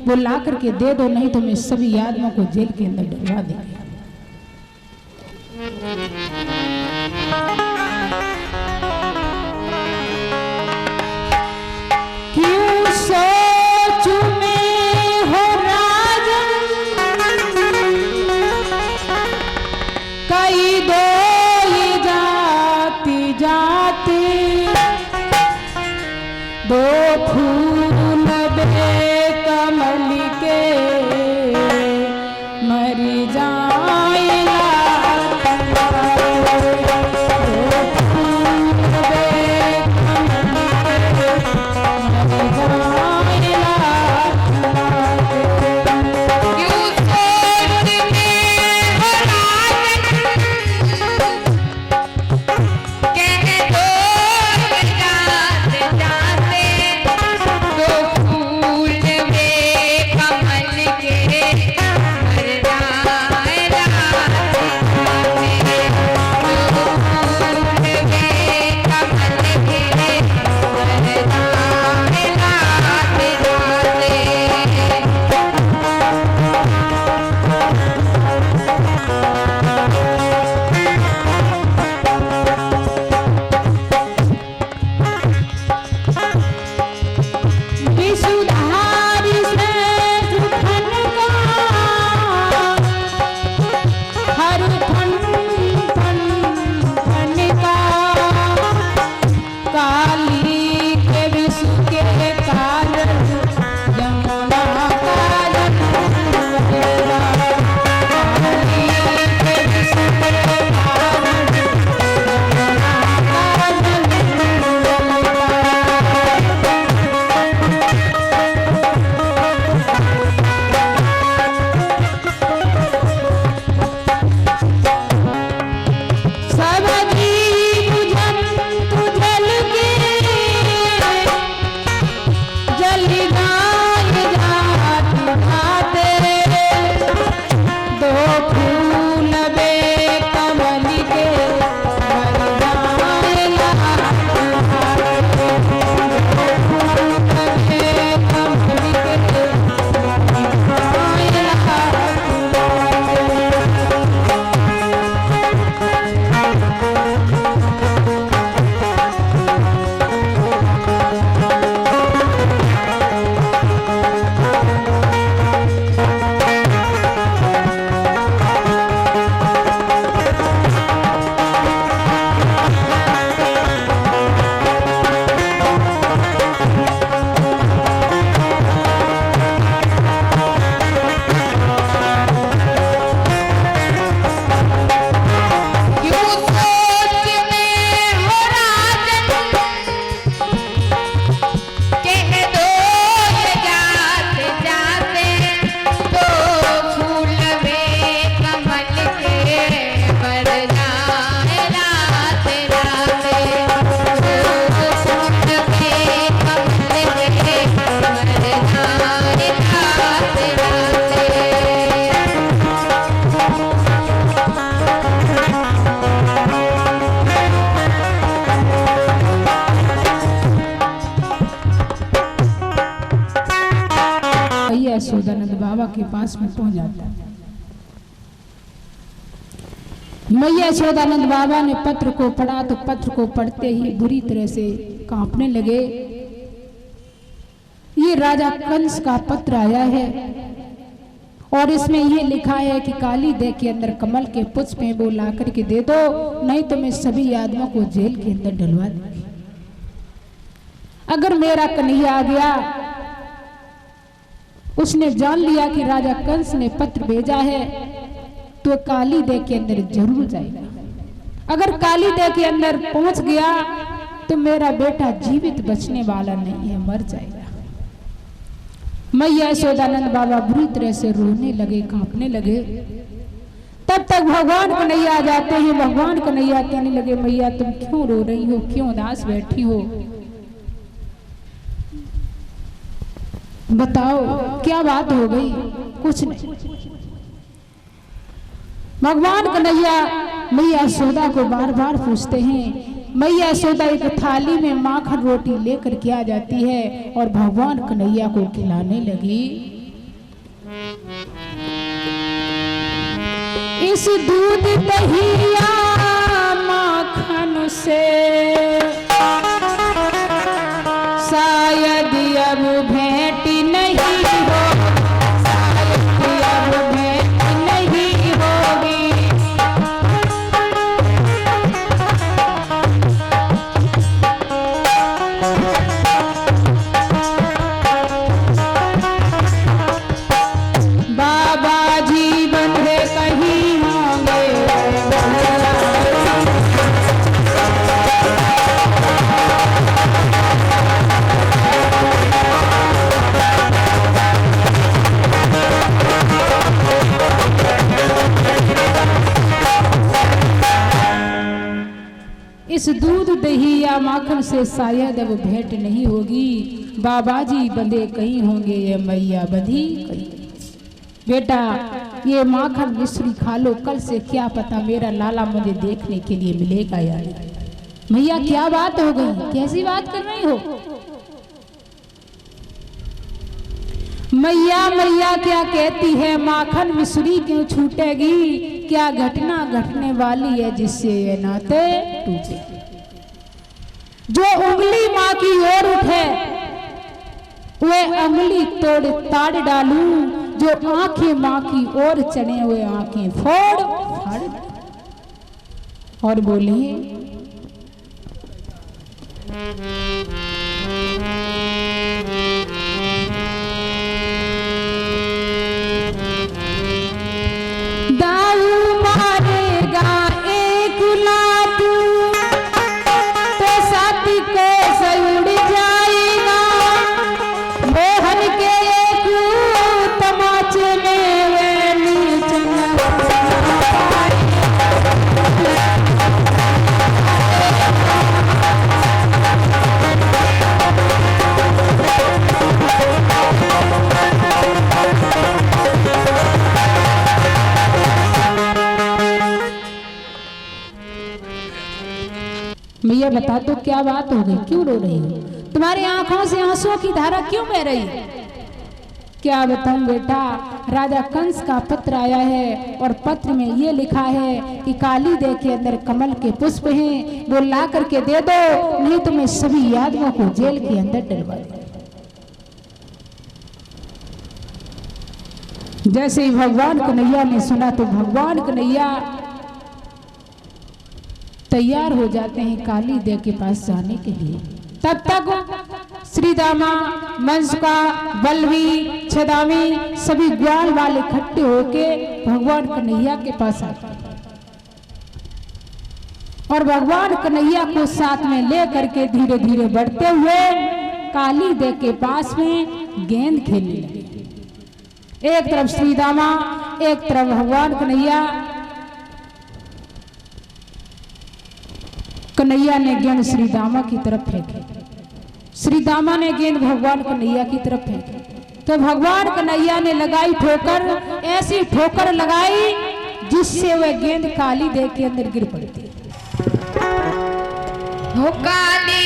वो ला करके दे दो, नहीं तो मैं सभी आदमियों को जेल के अंदर डलवा देंगे। क्यों सोचूं मैं हो राजन, कई दो ये जाती जाती, दो फूल बे कमल के मरी जाएगा, दो फूल बे कमल के मरी जाएगा। क्यों सोच में हो राजन, कह दो जाते जाते, दो फूल वे कमल के मर जाएगा, दो फूल वे कमल के मर जाएगा। विषुधारी से सुखन का हर फन फन फन का, काली के विषु के कारण यमुना का जन्म हुआ, काली के विषु के कारण यमुना का जन्म हुआ। सब जीव जंतु जल के जल गाय जात खाते, दो फूल बे कमल के मर जाएगा, दो फूल बे कमल के मर क्यों सोच में हो राजन, कह दो ये जाते जाते, दो फूल वे कमल के मर जाए राते राते, दो फूल वे कमल के मर जाए राते राते। मैया यशोदानंद बाबा के पास में पहुंच जाता है। मैया यशोदानंद बाबा ने पत्र को पढ़ा तो पत्र को पढ़ते ही बुरी तरह से कांपने लगे। ये राजा कंस का पत्र आया है और इसमें ये लिखा है कि काली देह के अंदर कमल के पुष्प में वो ला करके दे दो, नहीं तो मैं सभी आदमियों को जेल के अंदर डलवा दूंगी। अगर मेरा कन्हैया आ गया, उसने जान लिया कि राजा कंस ने पत्र भेजा है, तो काली देह के अंदर जरूर जाएगा। अगर काली देह के अंदर पहुंच गया तो मेरा बेटा जीवित बचने वाला नहीं है, मर जाएगा। मैया यशोदानंद बाबा बुरी तरह से रोने लगे, कांपने लगे। तब तक भगवान कन्हैया आ जाते हैं। भगवान कन्हैया कहने लगे, मैया तुम क्यों रो रही हो, क्यों उदास बैठी हो, बताओ क्या बात हो गई? कुछ नहीं। भगवान कन्हैया मैया यशोदा को बार बार पूछते हैं। मैया यशोदा एक थाली में माखन रोटी लेकर के आ जाती है और भगवान कन्हैया को खिलाने लगी। इस दूध दहिया माखन से शायद अब भेंट नहीं हो, शायद अब भेंट नहीं होगी। बाबा जी बंधे कहीं होंगे, इस दूध दही या माखन से शायद अब भेंट नहीं होगी। बाबा जी बंधे कहीं होंगे, ये मैया बंधी कहीं। बेटा ये माखन मिश्री खा लो, कल से क्या पता मेरा लाला मुझे देखने के लिए मिलेगा या नहीं। मैया क्या बात हो गई, कैसी बात कर रही हो? मैया मैया क्या कहती है, माखन मिश्री क्यों छूटेगी? क्या घटना घटने वाली है जिससे ये नाते टूटे? जो उंगली माँ की ओर उठे वे उंगली तोड़ ताड़ डालूं, जो आंखें माँ की ओर चढ़े हुए आंखें फोड़ फाड़। और बोलिए दाऊ मारेगा एक लात तो साथी को सयुड़ जाएगा, मोहन के एक तमाचे में वे नीचे भैया बता दो क्या बात हो गई, क्यों रो रही हो? तुम्हारी आंखों से आंसुओं की धारा क्यों बह रही है? क्या बताऊं बेटा, राजा कंस का पत्र आया है और पत्र में ये लिखा है कि काली देह के अंदर कमल के पुष्प हैं, वो ला करके दे दो, नहीं तो मैं सभी यादवों को जेल के अंदर डलवा दूंगा। जैसे ही भगवान कन्हैया ने सुना तो भगवान कन्हैया तैयार हो जाते हैं काली देव के पास जाने के लिए। तब तक श्रीदामा, मंसुका, बलवी, छदामी सभी ग्वाल वाले इकट्ठे होके भगवान कन्हैया के पास आते हैं और भगवान कन्हैया को साथ में ले करके धीरे धीरे बढ़ते हुए काली देव के पास में गेंद खेलने लगे। एक तरफ श्रीदामा, एक तरफ भगवान कन्हैया। कन्हैया ने गेंद श्रीदामा की तरफ फेंकी, श्रीदामा ने गेंद भगवान कन्हैया की तरफ फेंकी, तो भगवान कन्हैया ने लगाई ठोकर, ऐसी ठोकर लगाई जिससे वह गेंद काली देव के अंदर गिर पड़ती। हो काली